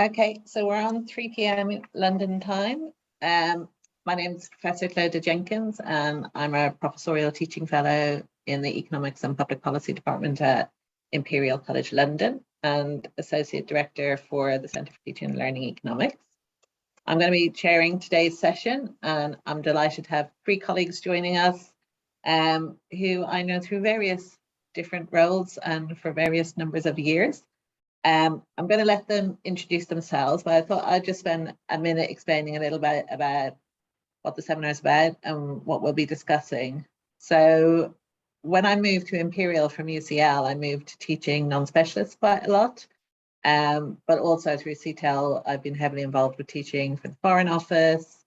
Okay, so we're on 3 p.m. London time. My name is Professor Cloda Jenkins, and I'm a professorial teaching fellow in the Economics and Public Policy Department at Imperial College London and Associate Director for the Centre for Teaching and Learning Economics. I'm going to be chairing today's session, and I'm delighted to have 3 colleagues joining us who I know through various different roles and for various numbers of years. I'm going to let them introduce themselves, but I thought I'd just spend a minute explaining a little bit about what the seminar is about and what we'll be discussing. So when I moved to Imperial from UCL, I moved to teaching non-specialists quite a lot, but also through CTEL, I've been heavily involved with teaching for the Foreign Office,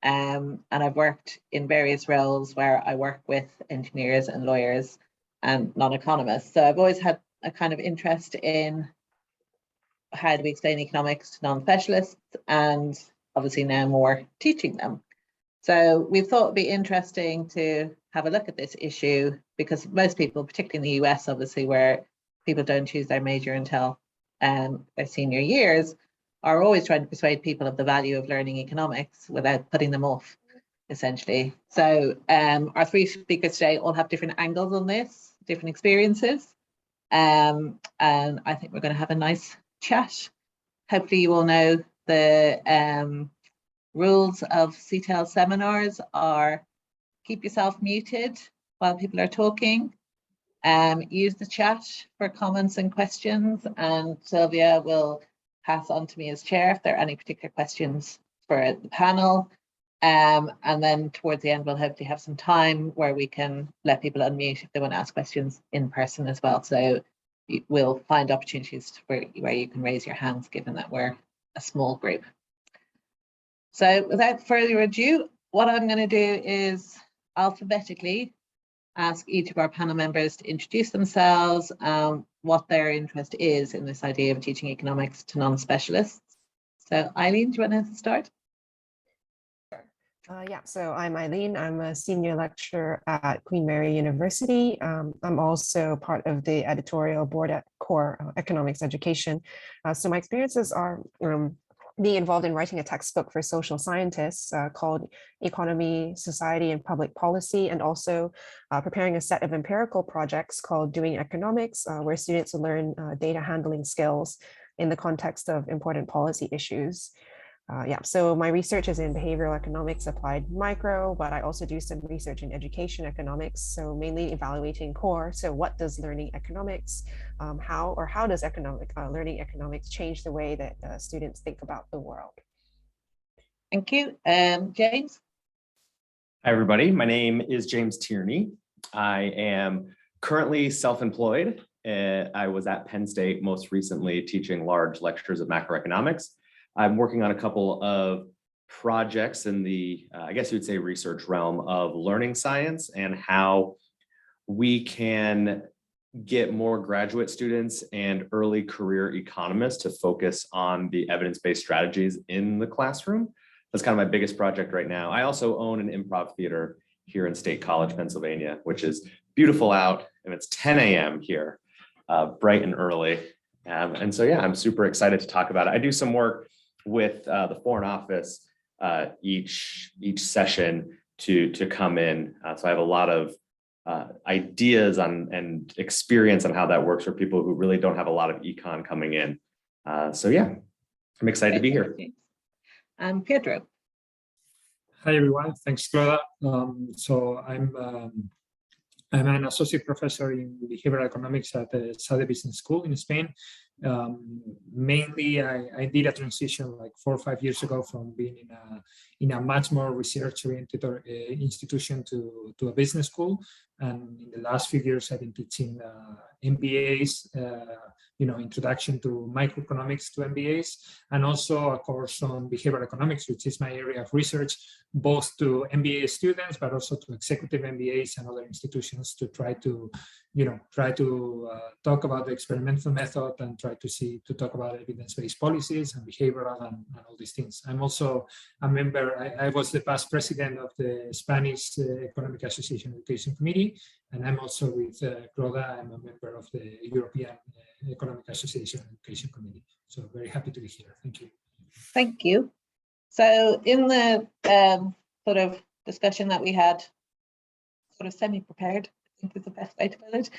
and I've worked in various roles where I work with engineers and lawyers and non-economists. So I've always had a kind of interest in how do we explain economics to non-specialists, and obviously now more teaching them. So we thought it'd be interesting to have a look at this issue because most people, particularly in the US, obviously, where people don't choose their major until their senior years, are always trying to persuade people of the value of learning economics without putting them off, essentially. So our 3 speakers today all have different angles on this, different experiences, and I think we're going to have a nice chat. Hopefully you all know the rules of CTEL seminars are keep yourself muted while people are talking, use the chat for comments and questions, and Sylvia will pass on to me as chair if there are any particular questions for the panel, and then towards the end we'll hopefully have some time where we can let people unmute if they want to ask questions in person as well. So we'll find opportunities where you can raise your hands, given that we're a small group. So without further ado, what I'm going to do is alphabetically ask each of our panel members to introduce themselves, what their interest is in this idea of teaching economics to non-specialists. So Eileen, do you want to start? Yeah, so I'm Eileen. I'm a senior lecturer at Queen Mary University. I'm also part of the editorial board at Core Economics Education. So my experiences are being involved in writing a textbook for social scientists called Economy, Society, and Public Policy, and also preparing a set of empirical projects called Doing Economics, where students will learn data handling skills in the context of important policy issues. Yeah, so my research is in behavioral economics, applied micro, but I also do some research in education economics, so mainly evaluating core. So what does learning economics, how does learning economics change the way that students think about the world? Thank you. James? Hi, everybody. My name is James Tierney. I am currently self-employed. I was at Penn State most recently teaching large lectures of macroeconomics. I'm working on a couple of projects in the, I guess you would say, research realm of learning science and how we can get more graduate students and early career economists to focus on the evidence-based strategies in the classroom. That's kind of my biggest project right now. I also own an improv theater here in State College, Pennsylvania, which is beautiful out, and it's 10 a.m. here, bright and early. And so, yeah, I'm super excited to talk about it. I do some work with the Foreign Office each session to come in. So I have a lot of ideas on and experience on how that works for people who really don't have a lot of econ coming in. So yeah, I'm excited to be here. Pedro. Hi everyone, thanks Cloda. So I'm an associate professor in behavioral economics at the ESADE Business School in Spain. Mainly, I did a transition like 4 or 5 years ago from being in a much more research-oriented institution to a business school. And in the last few years, I've been teaching MBAs, introduction to microeconomics to MBAs, and also a course on behavioral economics, which is my area of research, both to MBA students, but also to executive MBAs and other institutions to try to talk about the experimental method and try to talk about evidence-based policies and behavioral and all these things. I'm also a member, I was the past president of the Spanish Economic Association Education Committee, Committee. And I'm also with Cloda. I'm a member of the European Economic Association Education Committee. So very happy to be here. Thank you. Thank you. So in the sort of discussion that we had, sort of semi-prepared, I think is the best way to put it,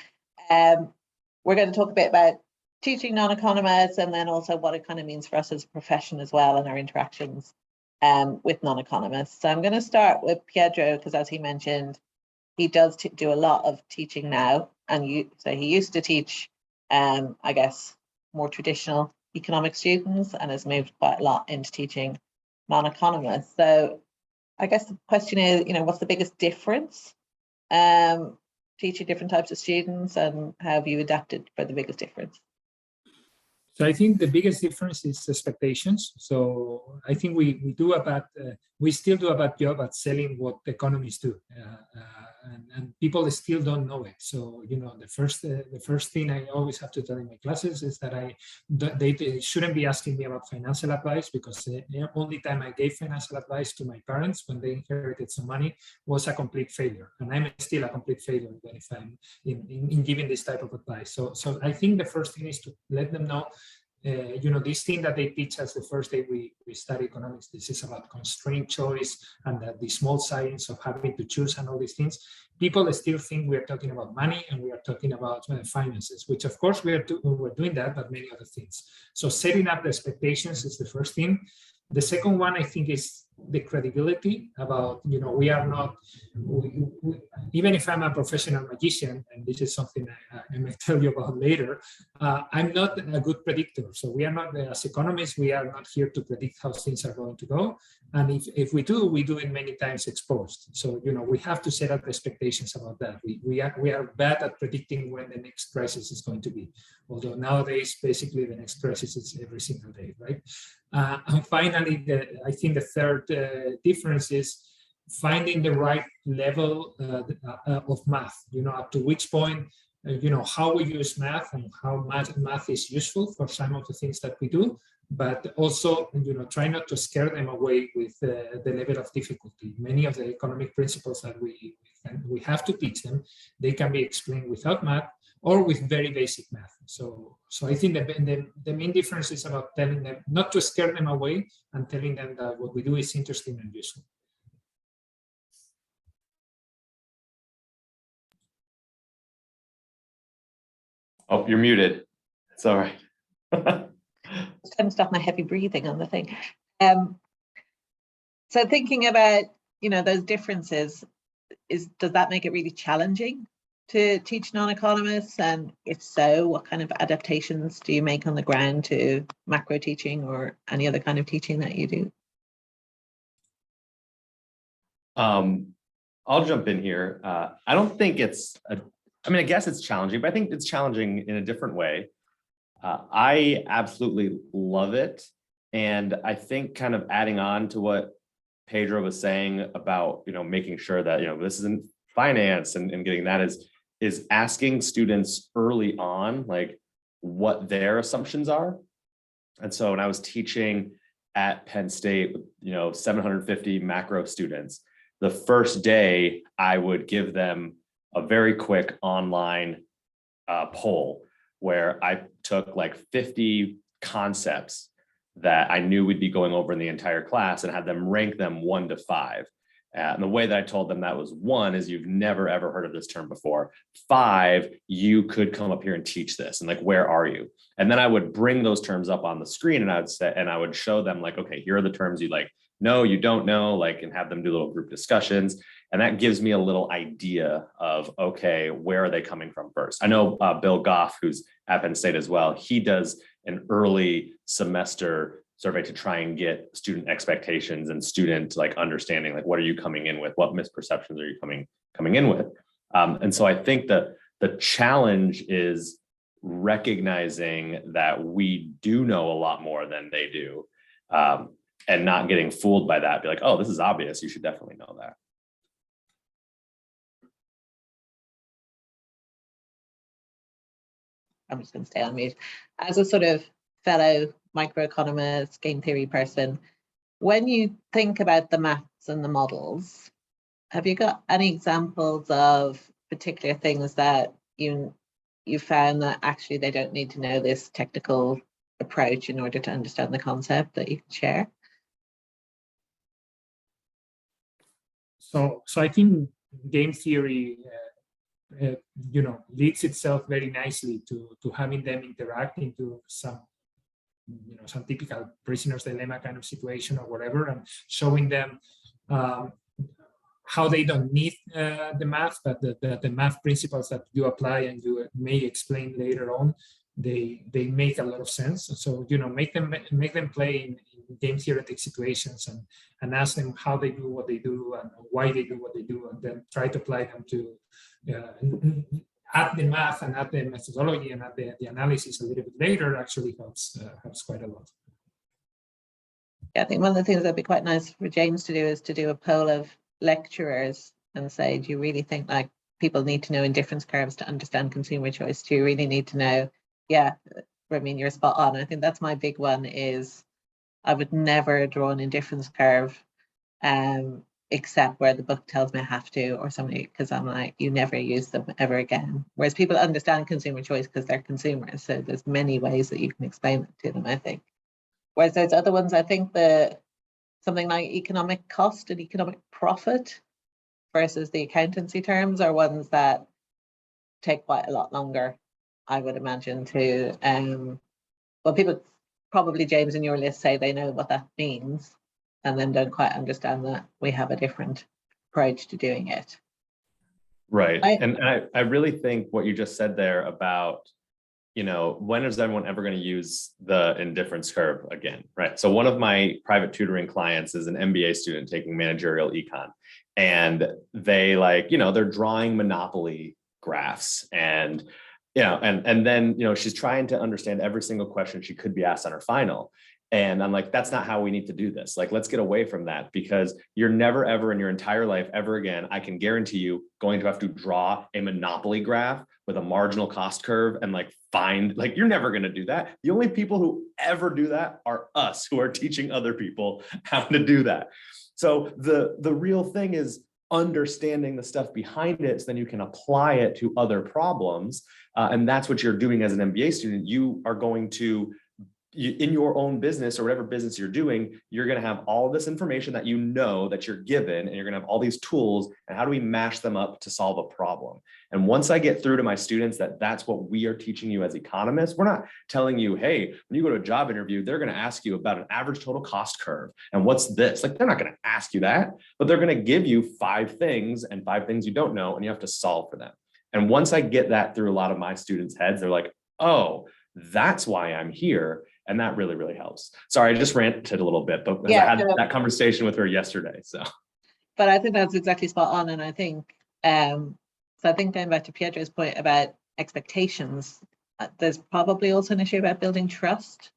we're going to talk a bit about teaching non-economists and then also what it kind of means for us as a profession as well and our interactions with non-economists. So I'm going to start with Pedro because, as he mentioned, he does do a lot of teaching now, and so he used to teach, I guess, more traditional economic students and has moved quite a lot into teaching non-economists. So I guess the question is, what's the biggest difference teaching different types of students, and how have you adapted for the biggest difference? So I think the biggest difference is expectations. So I think we still do a bad job at selling what economists do, and people still don't know it. So the first thing I always have to tell in my classes is that they shouldn't be asking me about financial advice, because the only time I gave financial advice to my parents when they inherited some money was a complete failure, and I'm still a complete failure if I'm in giving this type of advice. So I think the first thing is to let them know. This thing that they teach us the first day we study economics, this is about constrained choice and the small science of having to choose and all these things. People still think we are talking about money and we are talking about finances, which of course we're doing that, but many other things. So setting up the expectations is the first thing. The second one, I think, is the credibility about, we are not, even if I'm a professional magician, and this is something I may tell you about later, I'm not a good predictor. So we are not, as economists, we are not here to predict how things are going to go. And if we do it many times exposed. So, we have to set up expectations about that. We are bad at predicting when the next crisis is going to be. Although nowadays, basically the next crisis is every single day, right? And finally, I think the third difference is finding the right level of math, up to which point, how we use math and how math is useful for some of the things that we do, but also, try not to scare them away with the level of difficulty. Many of the economic principles that we have to teach them, they can be explained without math or with very basic math. So I think the main difference is about telling them not to scare them away and telling them that what we do is interesting and useful. Oh, you're muted. It's all right. Just trying to stop my heavy breathing on the thing. So thinking about, those differences, does that make it really challenging to teach non-economists? And if so, what kind of adaptations do you make on the ground to macro teaching or any other kind of teaching that you do? I'll jump in here. I don't think I guess it's challenging, but I think it's challenging in a different way. I absolutely love it. And I think kind of adding on to what Pedro was saying about, making sure that, this isn't finance and getting that is asking students early on, like what their assumptions are. And so when I was teaching at Penn State, 750 macro students, the first day I would give them a very quick online poll where I took like 50 concepts that I knew we'd be going over in the entire class and had them rank them 1 to 5. And the way that I told them that was 1 is you've never, ever heard of this term before. 5, you could come up here and teach this. And like, where are you? And then I would bring those terms up on the screen and I would show them like, okay, here are the terms you like, no, you don't know, like, and have them do little group discussions. And that gives me a little idea of, okay, where are they coming from first? I know Bill Goff, who's at Penn State as well, he does an early semester survey to try and get student expectations and student like understanding, like, what are you coming in with? What misperceptions are you coming in with? And so I think that the challenge is recognizing that we do know a lot more than they do, and not getting fooled by that. Be like, oh, this is obvious. You should definitely know that. I'm just going to stay on mute. As a sort of fellow microeconomist, game theory person, when you think about the maths and the models, have you got any examples of particular things that you found that actually they don't need to know this technical approach in order to understand the concept that you can share? So I think game theory, leads itself very nicely to having them interact into some typical prisoner's dilemma kind of situation or whatever, and showing them how they don't need the math, but the math principles that you apply and you may explain later on, they make a lot of sense. So make them play in game theoretic situations and ask them how they do what they do and why they do what they do, and then try to apply them to add the math and add the methodology and add the analysis a little bit later. Actually helps quite a lot. Yeah, I think one of the things that'd be quite nice for James to do is to do a poll of lecturers and say, do you really think like people need to know indifference curves to understand consumer choice? Do you really need to know? Yeah, I mean, you're spot on. I think that's my big one is I would never draw an indifference curve except where the book tells me I have to, or somebody, because I'm like, you never use them ever again. Whereas people understand consumer choice because they're consumers. So there's many ways that you can explain it to them, I think. Whereas those other ones, I think something like economic cost and economic profit versus the accountancy terms are ones that take quite a lot longer, I would imagine, to well, people probably, James, in your list say they know what that means and then don't quite understand that we have a different approach to doing it. Right. And I really think what you just said there about, when is everyone ever going to use the indifference curve again, right? So one of my private tutoring clients is an MBA student taking managerial econ, and they they're drawing monopoly graphs and then she's trying to understand every single question she could be asked on her final. And I'm like, that's not how we need to do this. Like, let's get away from that, because you're never, ever in your entire life, ever again, I can guarantee you, going to have to draw a monopoly graph with a marginal cost curve and you're never going to do that. The only people who ever do that are us, who are teaching other people how to do that. So the real thing is understanding the stuff behind it, so then you can apply it to other problems. And that's what you're doing as an MBA student. You are going to, in your own business or whatever business you're doing, you're going to have all of this information that that you're given, and you're going to have all these tools, and how do we mash them up to solve a problem? And once I get through to my students that that's what we are teaching you as economists, we're not telling you, hey, when you go to a job interview, they're going to ask you about an average total cost curve and what's this. They're not going to ask you that, but they're going to give you 5 things and 5 things you don't know, and you have to solve for them. And once I get that through a lot of my students' heads, they're like, oh, that's why I'm here. And that really, really helps. Sorry, I just ranted a little bit, but I had that conversation with her yesterday. But I think that's exactly spot on. And I think, so I think going back to Pedro's point about expectations, there's probably also an issue about building trust.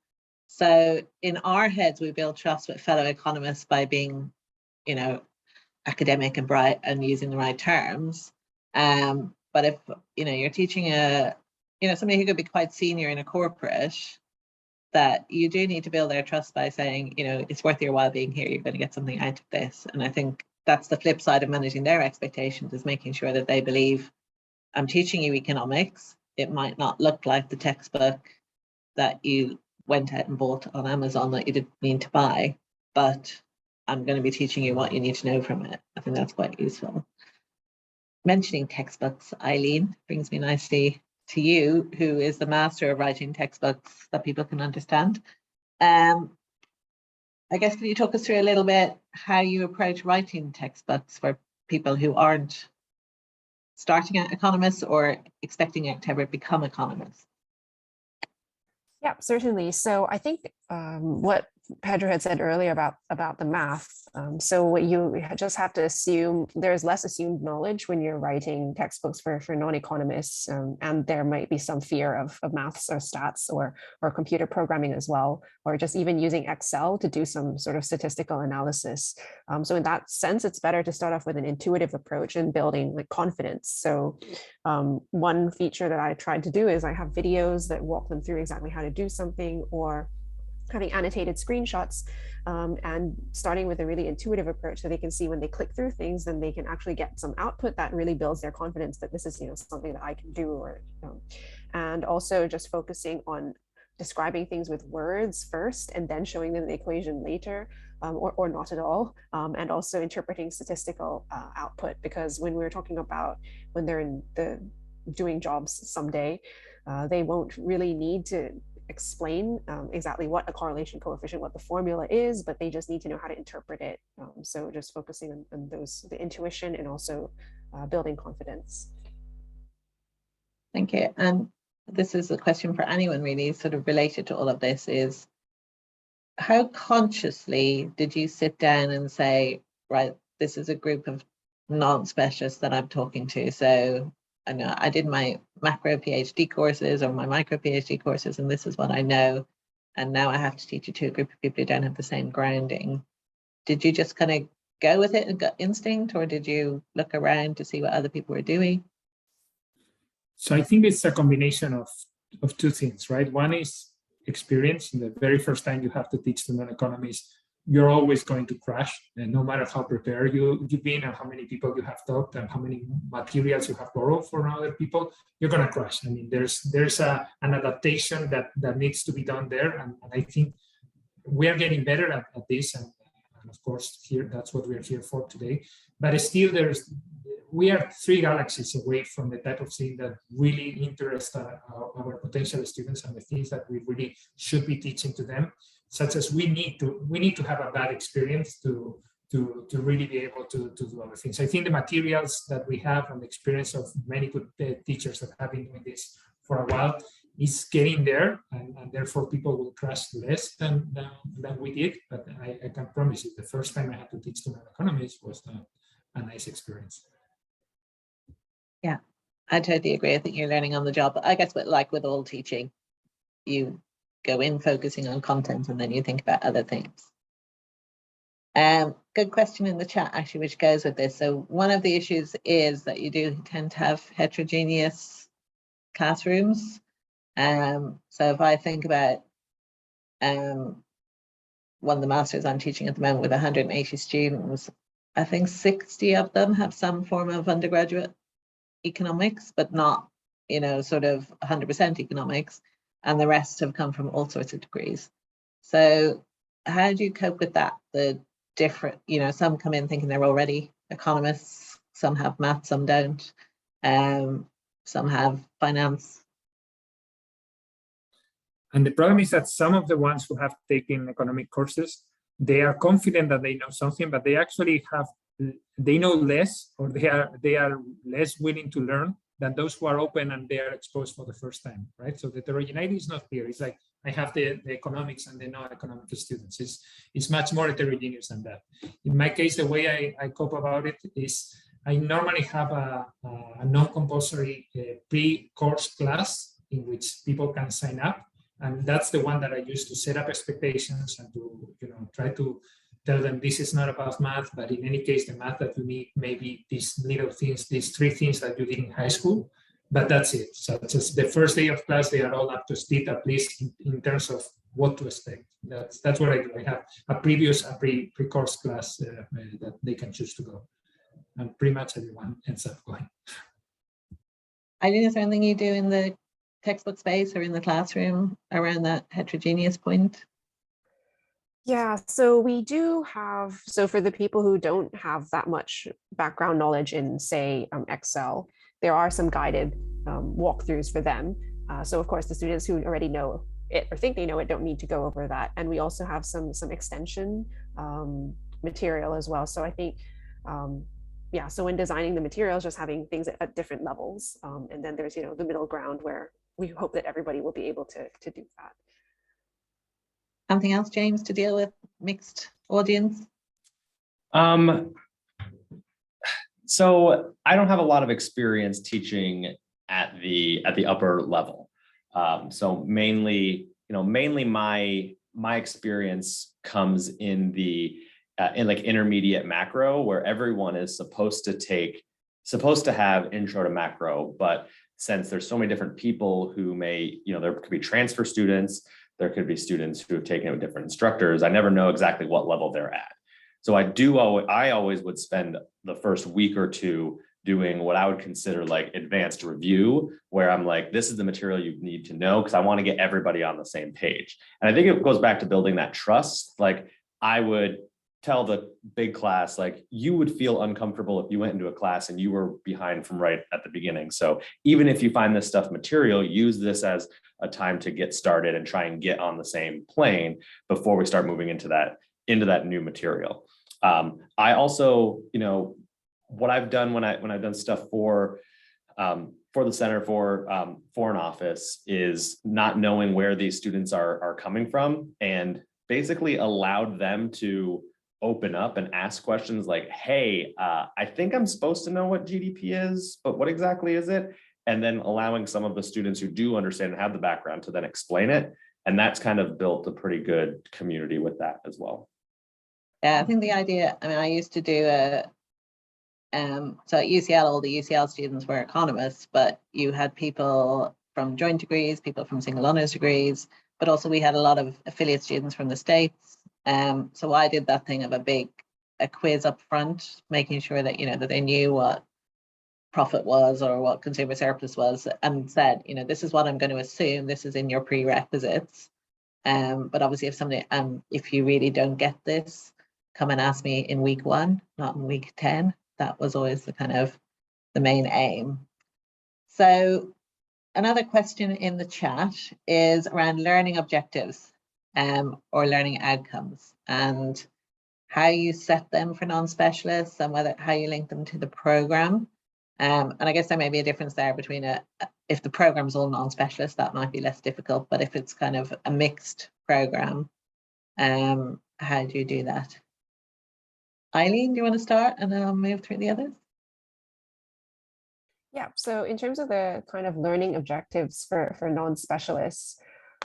So in our heads, we build trust with fellow economists by being, academic and bright and using the right terms. But if, you're teaching somebody who could be quite senior in a corporate, that you do need to build their trust by saying, it's worth your while being here, you're going to get something out of this. And I think that's the flip side of managing their expectations, is making sure that they believe, I'm teaching you economics. It might not look like the textbook that you went out and bought on Amazon that you didn't need to buy, but I'm going to be teaching you what you need to know from it. I think that's quite useful. Mentioning textbooks, Eileen, brings me nicely to you, who is the master of writing textbooks that people can understand. I guess, can you talk us through a little bit how you approach writing textbooks for people who aren't starting out economists or expecting to ever become economists? Yeah, certainly. So I think what Pedro had said earlier about the math. So what you just have to assume, there's less assumed knowledge when you're writing textbooks for non-economists, and there might be some fear of maths or stats or computer programming as well, or just even using Excel to do some sort of statistical analysis. So in that sense, it's better to start off with an intuitive approach and building confidence. So one feature that I tried to do is I have videos that walk them through exactly how to do something, or having annotated screenshots and starting with a really intuitive approach so they can see when they click through things, then they can actually get some output that really builds their confidence that this is, something that I can do, or, and also just focusing on describing things with words first and then showing them the equation later, or not at all, and also interpreting statistical output, because when we're talking about when they're in the doing jobs someday, they won't really need to explain exactly what a correlation coefficient, what the formula is, but they just need to know how to interpret it. So just focusing on those, the intuition, and also building confidence. Thank you. And this is a question for anyone really sort of related to all of this, is how consciously did you sit down and say, right, this is a group of non-specialists that I'm talking to? So I know I did my macro PhD courses or my micro PhD courses, and this is what I know. And now I have to teach it to a group of people who don't have the same grounding. Did you just kind of go with it and gut instinct, or did you look around to see what other people were doing? So I think it's a combination of two things, right? One is experience. In the very first time you have to teach the non-economists, you're always going to crash, and no matter how prepared you've been and how many people you have taught and how many materials you have borrowed from other people, you're going to crash. I mean, there's an adaptation that needs to be done there, and I think we are getting better at this, and of course here that's what we're here for today. But still, we are 3 galaxies away from the type of thing that really interests our potential students and the things that we really should be teaching to them, such as we need to have a bad experience to really be able to do other things. I think the materials that we have and the experience of many good teachers that have been doing this for a while is getting there, and therefore people will crash less than we did. But I can promise you, the first time I had to teach to non-economists was a nice experience. Yeah, I totally agree. I think you're learning on the job. But I guess like with all teaching, you go in focusing on content and then you think about other things. Good question in the chat, actually, which goes with this. So one of the issues is that you do tend to have heterogeneous classrooms. So if I think about one of the masters I'm teaching at the moment with 180 students, I think 60 of them have some form of undergraduate economics, but not, sort of 100% economics, and the rest have come from all sorts of degrees. So how do you cope with that? The different, some come in thinking they're already economists, some have math, some don't, some have finance. And the problem is that some of the ones who have taken economic courses, they are confident that they know something, but they actually they know less, or they are less willing to learn than those who are open and they are exposed for the first time, right? So the heterogeneity is not clear. It's like I have the economics and the non-economic students. It's much more heterogeneous than that. In my case, the way I cope about it is I normally have a non-compulsory pre-course class in which people can sign up. And that's the one that I use to set up expectations and to try to tell them this is not about math, but in any case, the math that you need maybe these little things, these 3 things that you did in high school, but that's it. So just the first day of class, they are all up to speed, at least in terms of what to expect. That's what I do. I have a pre-course class that they can choose to go, and pretty much everyone ends up going. Eileen, is there anything you do in the textbook space or in the classroom around that heterogeneous point? Yeah, so we do have, so for the people who don't have that much background knowledge in, say, Excel, there are some guided walkthroughs for them. So of course, the students who already know it or think they know it don't need to go over that. And we also have some extension material as well. So I think, yeah, so when designing the materials, just having things at different levels. And then there's, the middle ground where we hope that everybody will be able to do that. Something else, James, to deal with mixed audience? So I don't have a lot of experience teaching at the upper level. So mainly my experience comes in like intermediate macro, where everyone is supposed to have intro to macro, but since there's so many different people who may, there could be transfer students, there could be students who have taken it with different instructors. I never know exactly what level they're at. So I always would spend the first week or two doing what I would consider like advanced review, where I'm like, this is the material you need to know, because I want to get everybody on the same page. And I think it goes back to building that trust. Like, I would tell the big class, like, you would feel uncomfortable if you went into a class and you were behind from right at the beginning. So even if you find this stuff material, use this as a time to get started and try and get on the same plane before we start moving into that new material. I also, what I've done when I've done stuff for the Center for Foreign Office is not knowing where these students are coming from, and basically allowed them to open up and ask questions like, hey, I think I'm supposed to know what GDP is, but what exactly is it? And then allowing some of the students who do understand and have the background to then explain it. And that's kind of built a pretty good community with that as well. Yeah, I think the idea, I mean, I used to do so at UCL, all the UCL students were economists, but you had people from joint degrees, people from single honors degrees, but also we had a lot of affiliate students from the States. So I did that thing of a quiz up front, making sure that, that they knew what profit was or what consumer surplus was, and said, this is what I'm going to assume, this is in your prerequisites. But obviously if you really don't get this, come and ask me in week 1, not in week 10. That was always the main aim. So another question in the chat is around learning objectives or learning outcomes, and how you set them for non-specialists and how you link them to the program. And I guess there may be a difference there between if the program's all non-specialist, that might be less difficult, but if it's kind of a mixed program, how do you do that? Eileen, do you want to start and then I'll move through the others? Yeah, so in terms of the kind of learning objectives for non-specialists,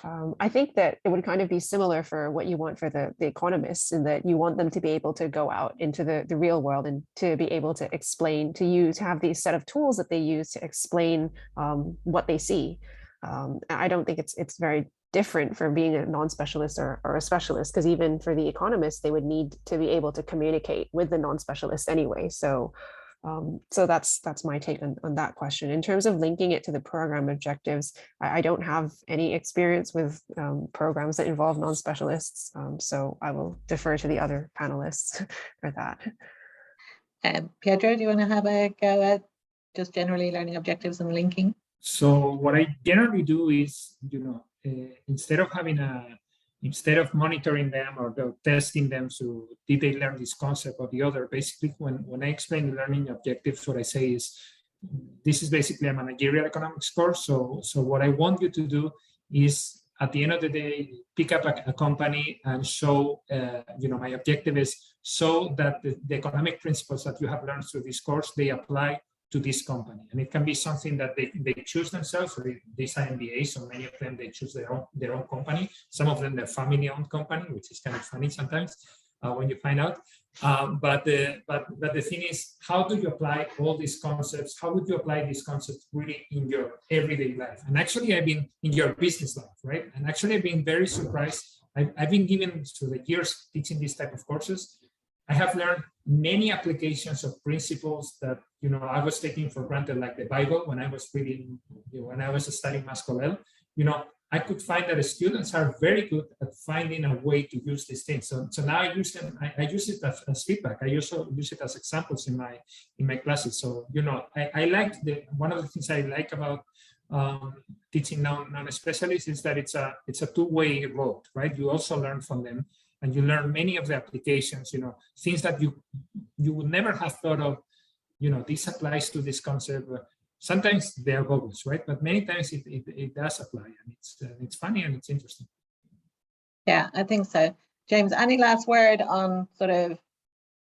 I think that it would kind of be similar for what you want for the economists, in that you want them to be able to go out into the real world and to be able to explain, to have these set of tools that they use to explain what they see. I don't think it's very different from being a non-specialist or a specialist, because even for the economists, they would need to be able to communicate with the non-specialist anyway. So that's my take on that question. In terms of linking it to the program objectives, I don't have any experience with programs that involve non-specialists, so I will defer to the other panelists for that. Pedro, do you want to have a go at just generally learning objectives and linking? So what I generally do is, instead of monitoring them or testing them, so did they learn this concept or the other, basically when I explain the learning objectives, what I say is, this is basically a managerial economics course. So what I want you to do is, at the end of the day, pick up a company and show, my objective is so that the economic principles that you have learned through this course, they apply to this company. And it can be something that they choose themselves. So these are MBAs, so many of them, they choose their own company. Some of them, their family-owned company, which is kind of funny sometimes when you find out. But the thing is, how do you apply all these concepts? How would you apply these concepts really in your everyday life? And actually, I've been in your business life, right? And actually, I've been very surprised. I've been given, through the years teaching this type of courses, I have learned many applications of principles that I was taking for granted, like the Bible when I was reading, when I was studying Mascolel. I could find that the students are very good at finding a way to use these things. So now I use them. I use it as feedback. I also use it as examples in my classes. So I like one of the things I like about teaching non-specialists is that it's a two-way road, right? You also learn from them. And you learn many of the applications, things that you would never have thought of, this applies to this concept. Sometimes they are bogus, right? But many times it does apply, and it's funny and it's interesting. Yeah, I think so. James, any last word on sort of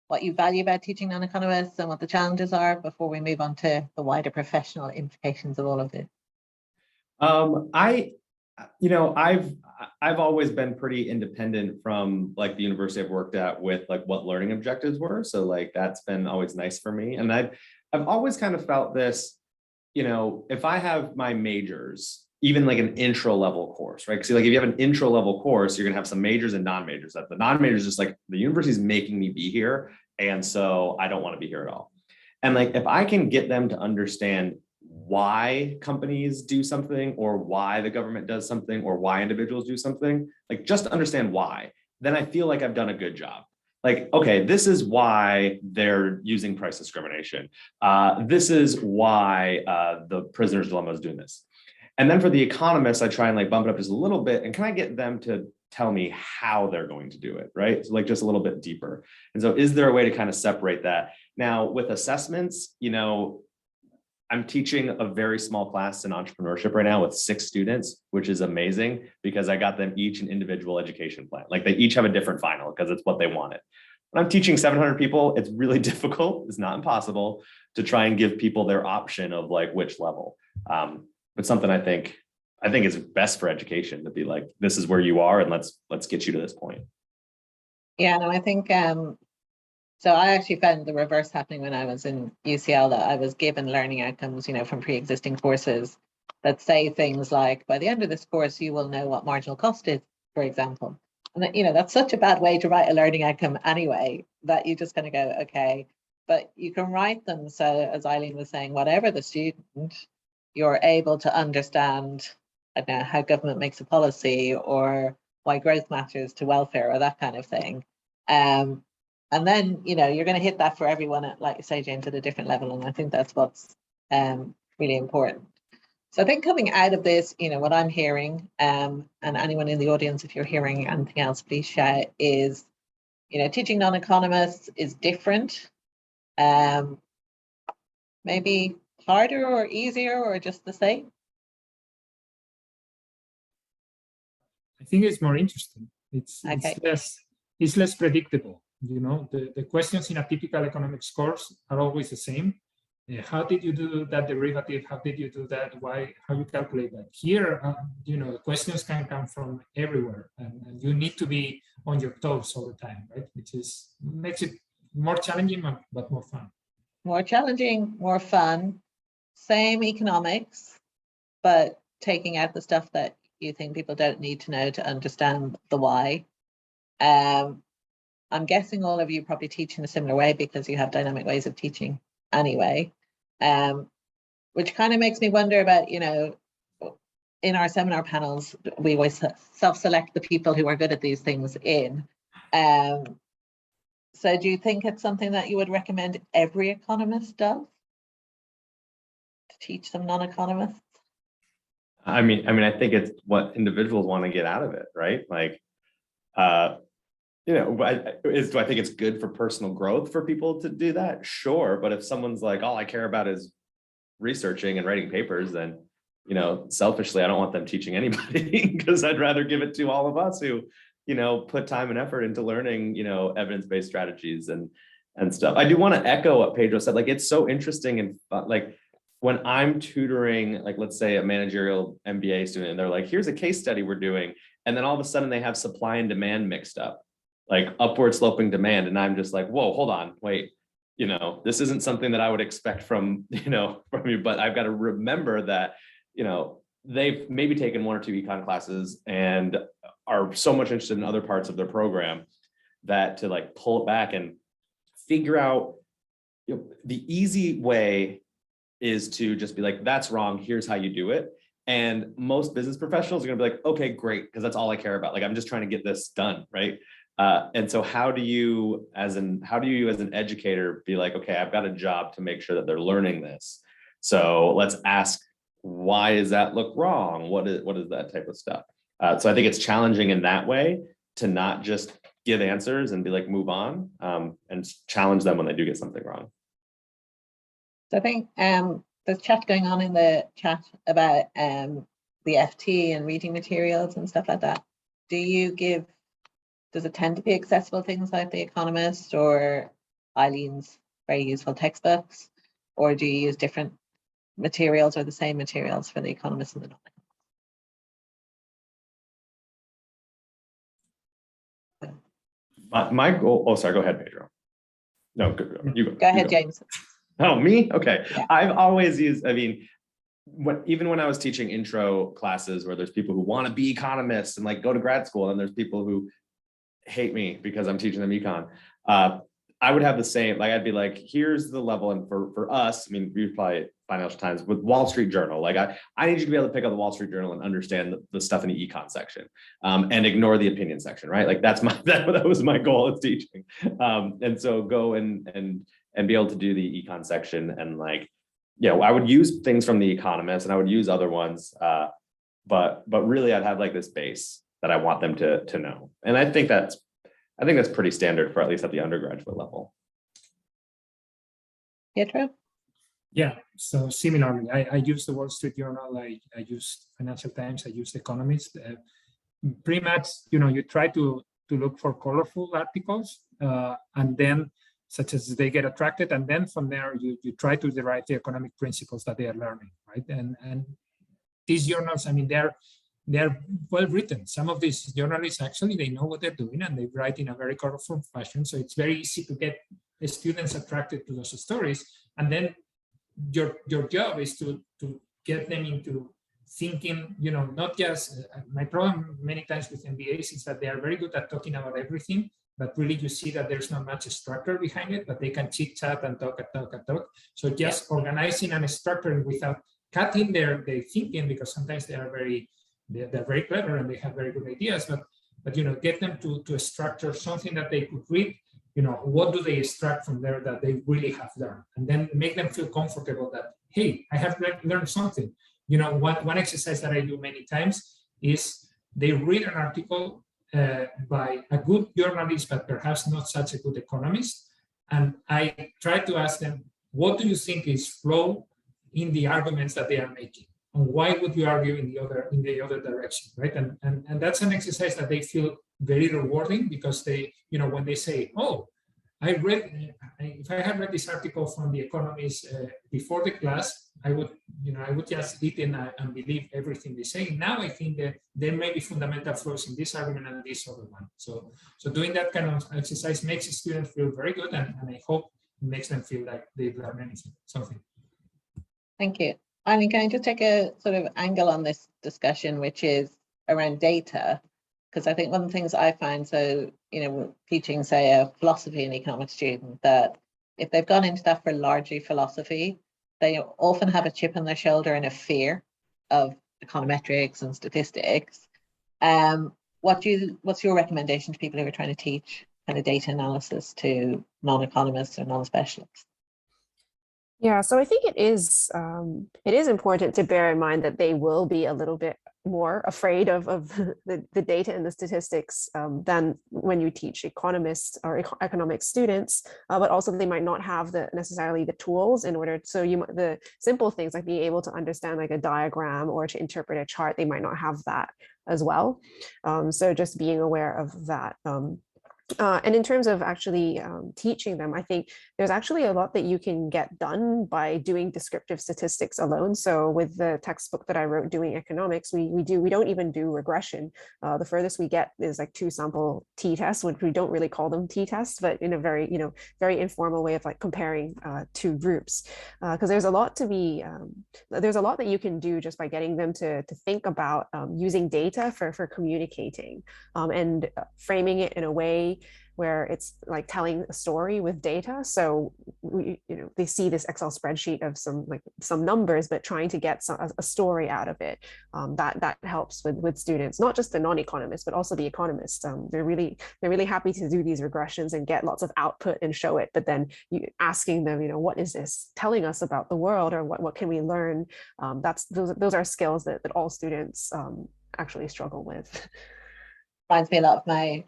what you value about teaching non-economists and what the challenges are before we move on to the wider professional implications of all of this? I've always been pretty independent from like the university I've worked at with like what learning objectives were. So like that's been always nice for me. And I've always kind of felt this, if I have my majors even like an intro level course, right? Because like if you have an intro level course, you're gonna have some majors and non-majors. That the non-majors just like the university is making me be here, and so I don't want to be here at all. And like if I can get them to understand why companies do something, or why the government does something, or why individuals do something, like just understand why, then I feel like I've done a good job. Like, okay, this is why they're using price discrimination. This is why the prisoner's dilemma is doing this. And then for the economists, I try and like bump it up just a little bit. And can I get them to tell me how they're going to do it, right? So like just a little bit deeper. And so is there a way to kind of separate that? Now with assessments, you know, I'm teaching a very small class in entrepreneurship right now with 6 students, which is amazing because I got them each an individual education plan. Like they each have a different final because it's what they wanted. When I'm teaching 700 people, it's really difficult. It's not impossible to try and give people their option of like which level. But something I think is best for education to be like, this is where you are, and let's get you to this point. Yeah, no, I think so I actually found the reverse happening when I was in UCL, that I was given learning outcomes, you know, from pre-existing courses that say things like, by the end of this course, you will know what marginal cost is, for example. And that, you know, that's such a bad way to write a learning outcome anyway, that you just kind of go, okay, but you can write them so, as Eileen was saying, whatever the student, you're able to understand, I don't know, how government makes a policy, or why growth matters to welfare, or that kind of thing. And then, you know, you're going to hit that for everyone at, like you say, James, at a different level. And I think that's what's really important. So I think coming out of this, you know, what I'm hearing, and anyone in the audience, if you're hearing anything else, please shout, is, you know, teaching non-economists is different. Maybe harder or easier, or just the same? I think it's more interesting. It's Okay. it's less predictable. You know, the questions in a typical economics course are always the same. How did you do that derivative? How did you do that? Why? How you calculate that? Here, you know, the questions can come from everywhere, and you need to be on your toes all the time, right? Which makes it more challenging, but more fun. More challenging, more fun, same economics, but taking out the stuff that you think people don't need to know to understand the why. I'm guessing all of you probably teach in a similar way because you have dynamic ways of teaching anyway, which kind of makes me wonder about, you know, in our seminar panels, we always self-select the people who are good at these things in. So do you think it's something that you would recommend every economist does? To teach some non-economists? I mean, I think it's what individuals want to get out of it, right? Like, you know, do I think it's good for personal growth for people to do that? Sure. But if someone's like, all I care about is researching and writing papers, then, you know, selfishly, I don't want them teaching anybody because I'd rather give it to all of us who, you know, put time and effort into learning, you know, evidence-based strategies and stuff. I do want to echo what Pedro said. Like, it's so interesting. And like, when I'm tutoring, like, let's say a managerial MBA student, and they're like, here's a case study we're doing. And then all of a sudden they have supply and demand mixed up, like upward sloping demand. And I'm just like, whoa, hold on, wait, you know, this isn't something that I would expect from, you know, from you, but I've got to remember that, you know, they've maybe taken 1 or 2 econ classes and are so much interested in other parts of their program that to like pull it back and figure out, you know, the easy way is to just be like, that's wrong, here's how you do it. And most business professionals are gonna be like, okay, great, because that's all I care about. Like, I'm just trying to get this done, right? And so how do you as an educator be like, okay, I've got a job to make sure that they're learning this. So let's ask, why does that look wrong? What is that type of stuff? So I think it's challenging in that way to not just give answers and be like, move on, and challenge them when they do get something wrong. So I think there's chat going on in the chat about the FT and reading materials and stuff like that. Does it tend to be accessible things like The Economist or Eileen's very useful textbooks, or do you use different materials or the same materials for The Economist and the Non-Economist? My goal, oh, sorry, go ahead, Pedro. No, you go. Go ahead, James. Oh, me? Okay. Yeah. I've always used, I mean, even when I was teaching intro classes where there's people who want to be economists and like go to grad school, and there's people who hate me because I'm teaching them econ. I would have the same, like, I'd be like, here's the level. And for us, I mean, we probably Financial Times with Wall Street Journal, like I need you to be able to pick up the Wall Street Journal and understand the stuff in the econ section, and ignore the opinion section, right? Like that's that was my goal of teaching. And so go and be able to do the econ section, and like, I would use things from the Economist and I would use other ones, but really I'd have like this base that I want them to know. And I think that's pretty standard for at least at the undergraduate level. Pedro? Yeah, so similarly, I use the Wall Street Journal, I use Financial Times, I use Economist. Pretty much, you try to look for colorful articles, and then such as they get attracted, and then from there you try to derive the economic principles that they are learning, right? And these journals, I mean, they're well written. Some of these journalists actually, they know what they're doing and they write in a very colorful fashion. So it's very easy to get the students attracted to those stories. And then your job is to get them into thinking, not just, my problem many times with MBAs is that they are very good at talking about everything, but really you see that there's not much structure behind it, but they can chit chat and talk. So just organizing and structuring without cutting their thinking, because sometimes they're very clever and they have very good ideas, but get them to structure something that they could read. What do they extract from there that they really have learned, and then make them feel comfortable that, hey, I have learned something. One exercise that I do many times is they read an article by a good journalist, but perhaps not such a good economist, and I try to ask them, what do you think is flaw in the arguments that they are making? And why would you argue in the other direction, right? And that's an exercise that they feel very rewarding, because they, when they say, oh, if I had read this article from The Economist before the class, I would just eat in and believe everything they say. Now I think that there may be fundamental flaws in this argument and this other one. So doing that kind of exercise makes the students feel very good, and I hope it makes them feel like they've learned something. Thank you. Eileen, can I just take a sort of angle on this discussion, which is around data? Because I think one of the things I find, so, teaching, say, a philosophy and economics student, that if they've gone into that for largely philosophy, they often have a chip on their shoulder and a fear of econometrics and statistics. What's your recommendation to people who are trying to teach kind of data analysis to non-economists or non-specialists? Yeah, so I think it is important to bear in mind that they will be a little bit more afraid of the data and the statistics than when you teach economists or economic students, but also they might not have necessarily the tools in order. So the simple things like being able to understand like a diagram or to interpret a chart, they might not have that as well. So just being aware of that. And in terms of actually teaching them, I think there's actually a lot that you can get done by doing descriptive statistics alone. So with the textbook that I wrote doing economics, we don't even do regression. The furthest we get is like 2 sample t-tests, which we don't really call them t-tests, but in a very, very informal way of like comparing 2 groups. Because there's a lot that you can do just by getting them to think about using data for communicating and framing it in a way where it's like telling a story with data. So they see this Excel spreadsheet of some numbers, but trying to get a story out of it. That helps with students, not just the non-economists, but also the economists. They're really happy to do these regressions and get lots of output and show it. But then you asking them, what is this telling us about the world, or what can we learn? Those are skills that all students actually struggle with. Reminds me a lot of my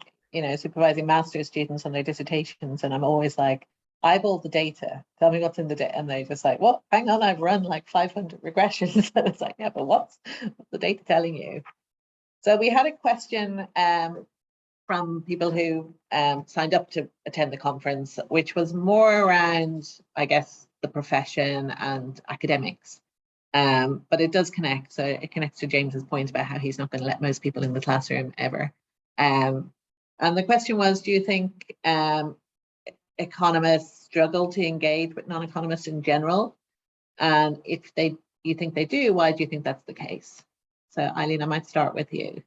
supervising master's students on their dissertations, and I'm always like, eyeball the data, tell me what's in the data, and they just like, well, hang on, I've run like 500 regressions. And it's like, yeah, but what's the data telling you? So we had a question from people who signed up to attend the conference, which was more around, I guess, the profession and academics. But it does connect. So it connects to James's point about how he's not going to let most people in the classroom ever. And the question was, do you think economists struggle to engage with non-economists in general? And if they you think they do? Why do you think that's the case? So Eileen, I might start with you.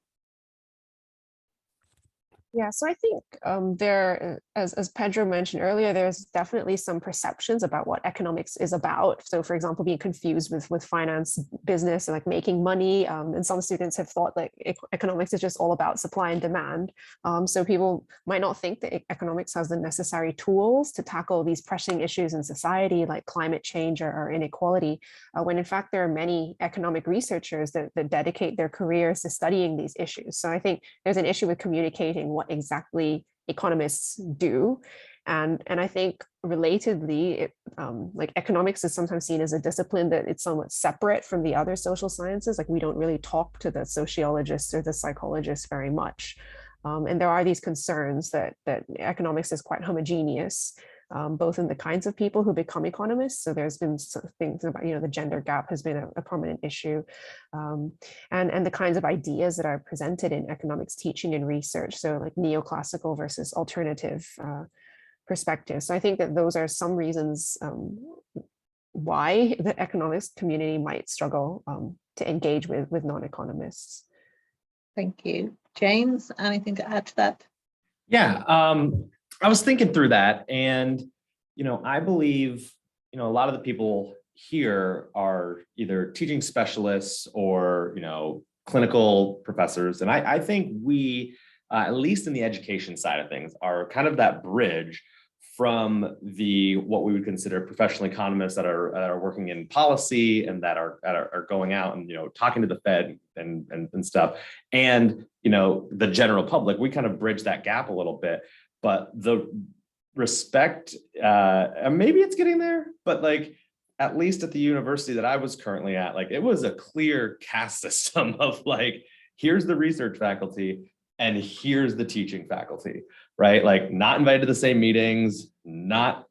Yeah, so I think there, as Pedro mentioned earlier, there's definitely some perceptions about what economics is about. So, for example, being confused with finance, business, and like making money. And some students have thought like economics is just all about supply and demand. So people might not think that economics has the necessary tools to tackle these pressing issues in society, like climate change or inequality, when in fact there are many economic researchers that dedicate their careers to studying these issues. So I think there's an issue with communicating what exactly economists do. And I think relatedly, like economics is sometimes seen as a discipline that it's somewhat separate from the other social sciences. Like we don't really talk to the sociologists or the psychologists very much. And there are these concerns that economics is quite homogeneous, both in the kinds of people who become economists. So there's been things about, the gender gap has been a prominent issue, and the kinds of ideas that are presented in economics teaching and research. So like neoclassical versus alternative perspectives. So I think that those are some reasons why the economics community might struggle to engage with non-economists. Thank you. James, anything to add to that? Yeah, I was thinking through that, and I believe a lot of the people here are either teaching specialists or clinical professors, and I think we, at least in the education side of things, are kind of that bridge from what we would consider professional economists that are working in policy and that are going out and talking to the Fed and stuff, and the general public. We kind of bridge that gap a little bit, but the respect, maybe it's getting there, but like at least at the university that I was currently at, like it was a clear caste system of like, here's the research faculty and here's the teaching faculty, right? Like not invited to the same meetings, not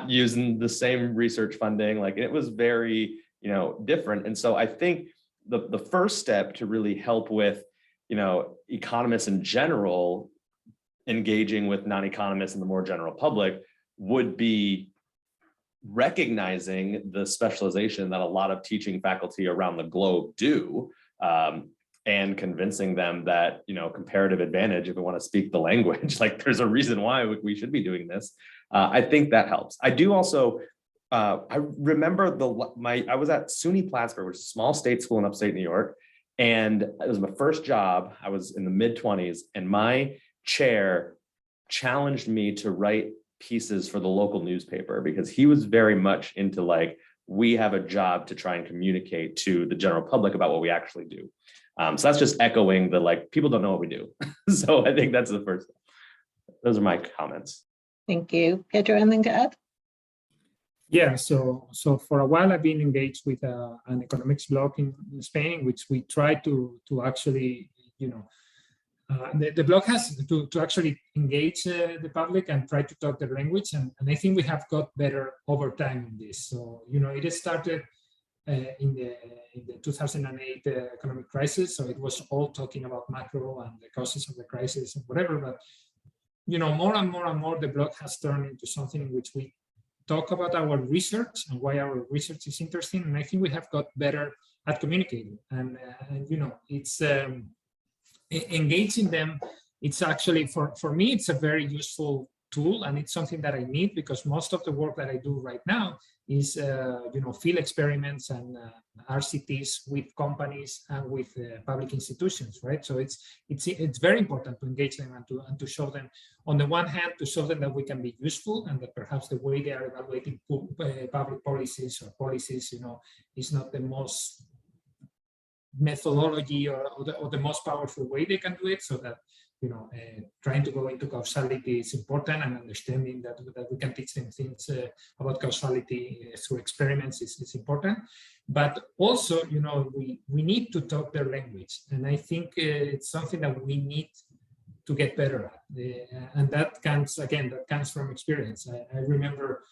using the same research funding. Like it was very, different. And so I think the first step to really help with, economists in general engaging with non-economists and the more general public would be recognizing the specialization that a lot of teaching faculty around the globe do, and convincing them that, comparative advantage, if we want to speak the language, like there's a reason why we should be doing this. I think that helps. I do also, I remember I was at SUNY Plattsburgh, which is a small state school in upstate New York. And it was my first job. I was in the mid-20s, and my chair challenged me to write pieces for the local newspaper because he was very much into like, we have a job to try and communicate to the general public about what we actually do. So that's just echoing the like, people don't know what we do. So I think that's the first thing. Those are my comments. Thank you. Pedro, anything to add? Yeah, so for a while I've been engaged with an economics blog in Spain, which we try to actually, the blog has to actually engage the public and try to talk their language, and I think we have got better over time in this. So it started in the 2008 economic crisis, so it was all talking about macro and the causes of the crisis and whatever. But more and more, the blog has turned into something in which we talk about our research and why our research is interesting, and I think we have got better at communicating. And it's engaging them. It's actually for me, it's a very useful tool, and it's something that I need because most of the work that I do right now is field experiments and RCTs with companies and with public institutions, right? So it's very important to engage them and to show them, on the one hand, to show them that we can be useful and that perhaps the way they are evaluating public policies or policies, is not the most methodology or the most powerful way they can do it, so that trying to go into causality is important, and understanding that we can teach them things about causality through experiments is important. But also, we need to talk their language, and I think it's something that we need to get better at, and that comes from experience. I remember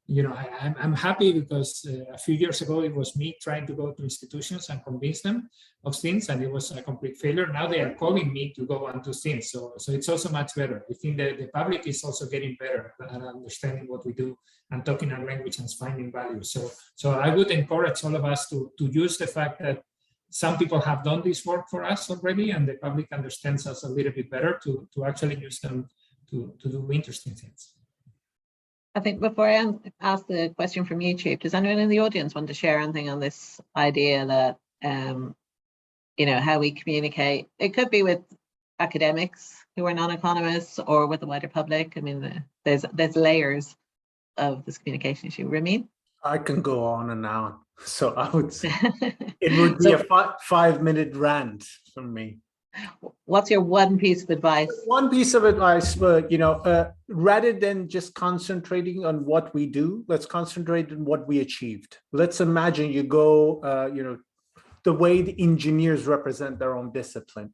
I'm happy because a few years ago it was me trying to go to institutions and convince them of things, and it was a complete failure. Now they are calling me to go and do things, so it's also much better. I think that the public is also getting better at understanding what we do and talking our language and finding value. So I would encourage all of us to use the fact that some people have done this work for us already, and the public understands us a little bit better to actually use them to do interesting things. I think before I ask the question from YouTube, does anyone in the audience want to share anything on this idea that, how we communicate? It could be with academics who are non-economists or with the wider public. I mean, there's layers of this communication issue. Ramin? I can go on and on. So I would say it would be a 5-minute rant from me. What's your one piece of advice? One piece of advice, rather than just concentrating on what we do, let's concentrate on what we achieved. Let's imagine you go, the way the engineers represent their own discipline.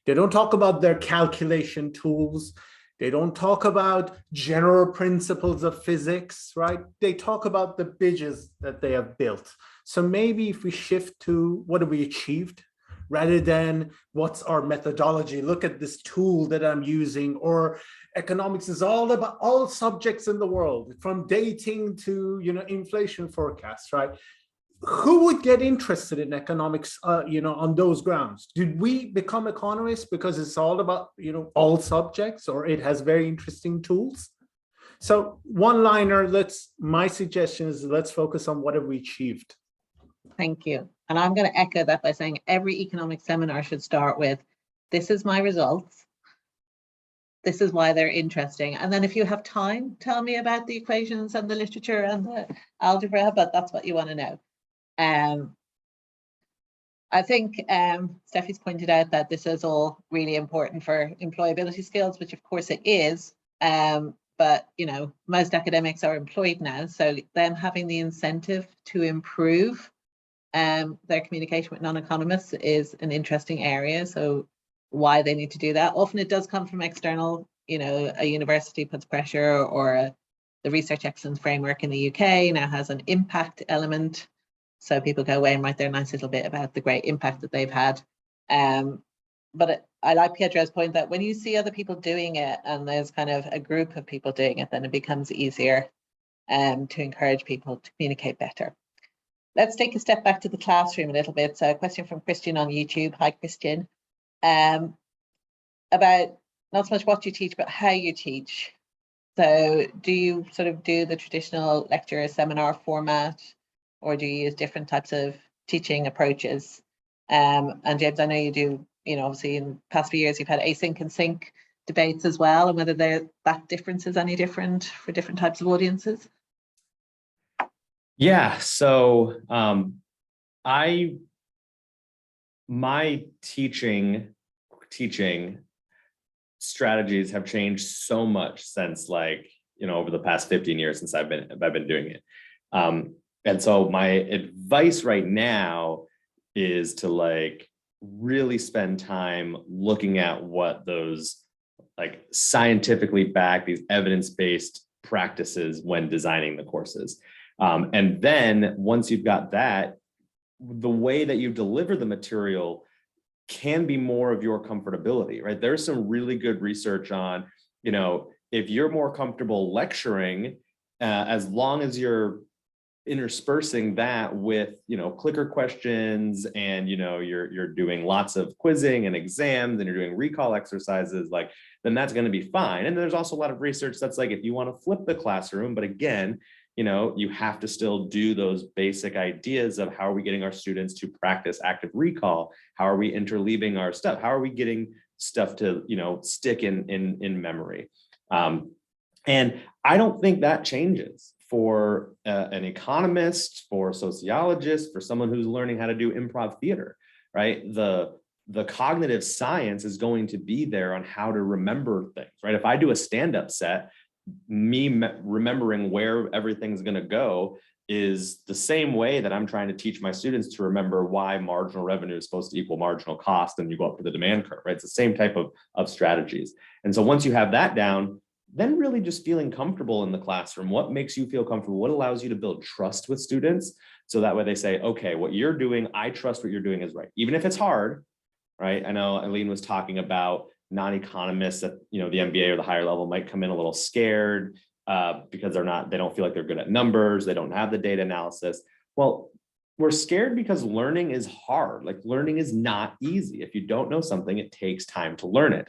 They don't talk about their calculation tools. They don't talk about general principles of physics, right? They talk about the bridges that they have built. So maybe if we shift to what have we achieved, rather than what's our methodology, look at this tool that I'm using, or economics is all about all subjects in the world, from dating to, inflation forecasts, right? Who would get interested in economics, on those grounds? Did we become economists because it's all about, all subjects, or it has very interesting tools? So one-liner, my suggestion is let's focus on what have we achieved. Thank you. And I'm going to echo that by saying every economics seminar should start with, this is my results. This is why they're interesting. And then if you have time, tell me about the equations and the literature and the algebra, but that's what you want to know. I think Steffi's pointed out that this is all really important for employability skills, which of course it is. But, most academics are employed now. So them having the incentive to improve their communication with non-economists is an interesting area. So why they need to do that. Often it does come from external, a university puts pressure, or the Research Excellence Framework in the UK now has an impact element. So people go away and write their nice little bit about the great impact that they've had. But I like Pedro's point that when you see other people doing it and there's kind of a group of people doing it, then it becomes easier to encourage people to communicate better. Let's take a step back to the classroom a little bit. So a question from Christian on YouTube. Hi, Christian. About not so much what you teach, but how you teach. So do you sort of do the traditional lecture seminar format, or do you use different types of teaching approaches? And James, I know you do, obviously in the past few years, you've had async and sync debates as well, and whether that difference is any different for different types of audiences. Yeah, so my teaching strategies have changed so much since over the past 15 years since I've been doing it. And so my advice right now is to really spend time looking at what those scientifically backed, these evidence-based practices when designing the courses. And then once you've got that, the way that you deliver the material can be more of your comfortability, right? There's some really good research on, if you're more comfortable lecturing, as long as you're interspersing that with, clicker questions, and, you're doing lots of quizzing and exams, and you're doing recall exercises, then that's going to be fine. And there's also a lot of research that's if you want to flip the classroom, but again, you have to still do those basic ideas of how are we getting our students to practice active recall? How are we interleaving our stuff? How are we getting stuff to, stick in memory? And I don't think that changes for an economist, for a sociologist, for someone who's learning how to do improv theater, right? The cognitive science is going to be there on how to remember things, right? If I do a stand-up set, me remembering where everything's going to go is the same way that I'm trying to teach my students to remember why marginal revenue is supposed to equal marginal cost, and you go up to the demand curve, right? It's the same type of strategies. And so once you have that down, then really just feeling comfortable in the classroom. What makes you feel comfortable? What allows you to build trust with students? So that way they say, okay, what you're doing, I trust what you're doing is right. Even if it's hard, right? I know Eileen was talking about non-economists at, the MBA or the higher level might come in a little scared because they don't feel like they're good at numbers. They don't have the data analysis. Well, we're scared because learning is hard. Like learning is not easy. If you don't know something, it takes time to learn it.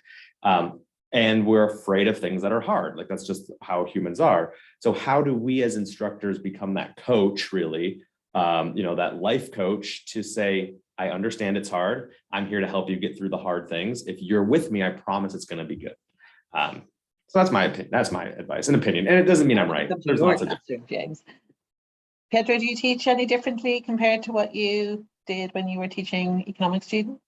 And we're afraid of things that are hard. Like that's just how humans are. So how do we as instructors become that coach really, that life coach to say, I understand it's hard. I'm here to help you get through the hard things. If you're with me, I promise it's going to be good. So that's my opinion. That's my advice and opinion. And it doesn't mean I'm right. There's lots of James. Pedro, do you teach any differently compared to what you did when you were teaching economics students?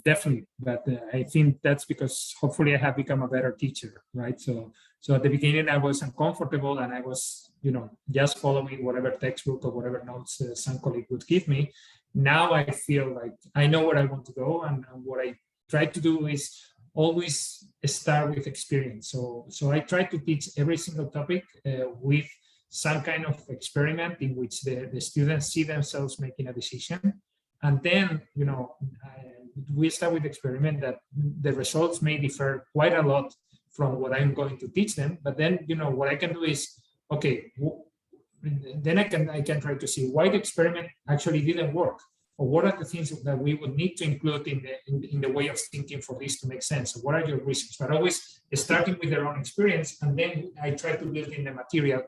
Definitely, but I think that's because hopefully I have become a better teacher, right? So at the beginning I was uncomfortable and I was, just following whatever textbook or whatever notes some colleague would give me. Now I feel like I know where I want to go, and what I try to do is always start with experience. So I try to teach every single topic with some kind of experiment in which the students see themselves making a decision. And then, we start with the experiment that the results may differ quite a lot from what I'm going to teach them. But then, what I can do is, okay, then I can try to see why the experiment actually didn't work, or what are the things that we would need to include in the way of thinking for this to make sense. So what are your reasons? But always starting with their own experience, and then I try to build in the material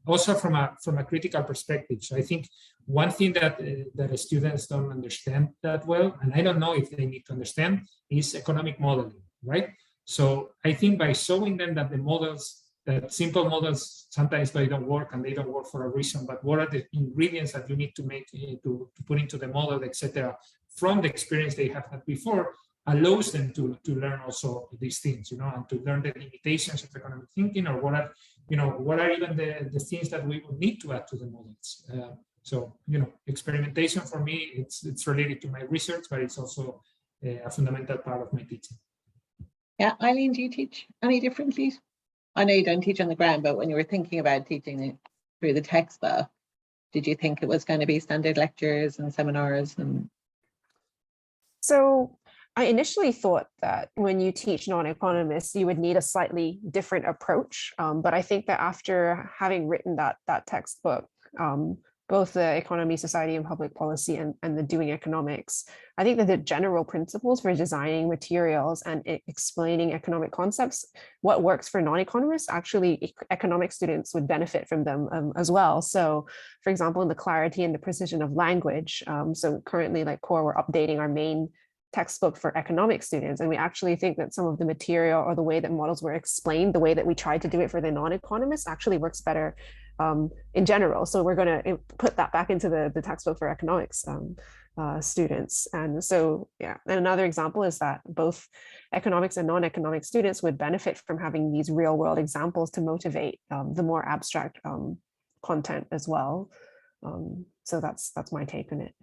also from a critical perspective. So I think one thing that the students don't understand that well, and I don't know if they need to understand, is economic modeling, right? So I think by showing them that the models, that simple models, sometimes they don't work, and they don't work for a reason, but what are the ingredients that you need to make to put into the model, etc., from the experience they have had before, allows them to learn also these things, and to learn the limitations of economic thinking, or what are even the things that we would need to add to the models. So experimentation for me, it's related to my research, but it's also a fundamental part of my teaching. Yeah, Eileen, do you teach any differently? I know you don't teach on the ground, but when you were thinking about teaching it through the textbook, did you think it was going to be standard lectures and seminars? And so I initially thought that when you teach non-economists, you would need a slightly different approach. But I think that after having written that textbook, both the Economy, Society, and Public Policy and the Doing Economics, I think that the general principles for designing materials and explaining economic concepts, what works for non-economists, actually economic students would benefit from them as well. So for example, in the clarity and the precision of language, so currently like core, we're updating our main textbook for economic students, and we actually think that some of the material or the way that models were explained, the way that we tried to do it for the non-economists, actually works better in general. So we're going to put that back into the textbook for economics students. And so, yeah, and another example is that both economics and non-economic students would benefit from having these real world examples to motivate the more abstract content as well. So that's my take on it.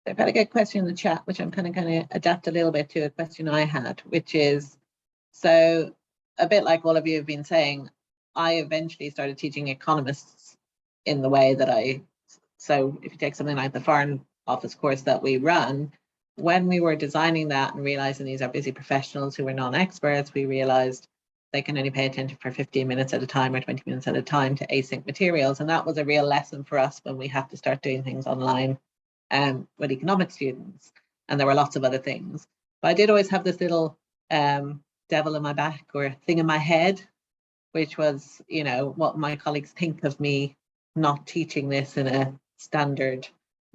I've had a good question in the chat, which I'm kind of going to adapt a little bit to a question I had, which is, so a bit like all of you have been saying, I eventually started teaching economists in the way that so if you take something like the Foreign Office course that we run, when we were designing that and realizing these are busy professionals who were non-experts, we realized they can only pay attention for 15 minutes at a time or 20 minutes at a time to async materials. And that was a real lesson for us when we have to start doing things online with economic students. And there were lots of other things. But I did always have this little devil in my back or thing in my head, which was, what my colleagues think of me not teaching this in a standard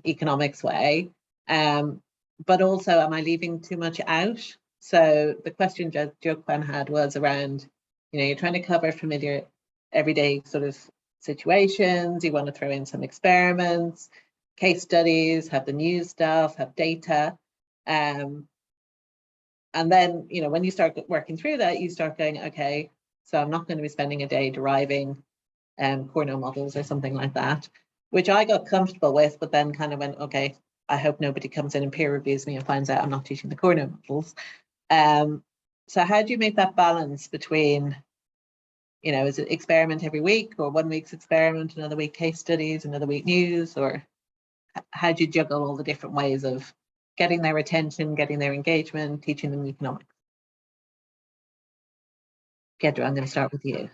economics way. But also, am I leaving too much out? So the question Jokwan had was around, you're trying to cover familiar everyday sort of situations. You want to throw in some experiments, case studies, have the news stuff, have data. And then, when you start working through that, you start going, okay, so I'm not going to be spending a day deriving Cornell models or something like that, which I got comfortable with, but then kind of went, okay, I hope nobody comes in and peer reviews me and finds out I'm not teaching the Cornell models. So how do you make that balance between you know, is it experiment every week, or 1 week's experiment, another week case studies, another week news, or how do you juggle all the different ways of getting their attention, getting their engagement, teaching them economics? Pedro, I'm going to start with you.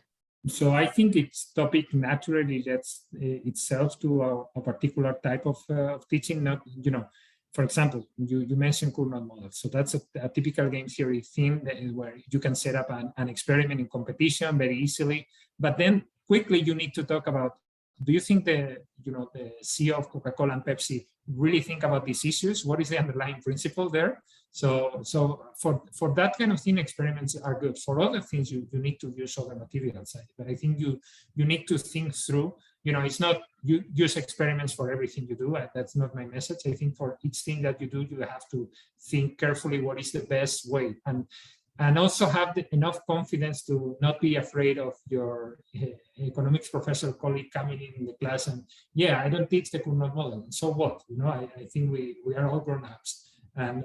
So I think its topic naturally lends itself to a particular type of teaching. Not, you know, for example, you mentioned Cournot model. So that's a typical game theory theme where you can set up an experiment in competition very easily. But then quickly you need to talk about, do you think the CEO of Coca-Cola and Pepsi really think about these issues? What is the underlying principle there? So for that kind of thing, experiments are good. For other things, you need to use other materials. But I think you need to think through. You know, it's not you use experiments for everything you do. That's not my message. I think for each thing that you do, you have to think carefully what is the best way, and also have enough confidence to not be afraid of your economics professor colleague coming in the class and, yeah, I don't teach the Cournot model. So what? You know, I think we are all grown-ups. And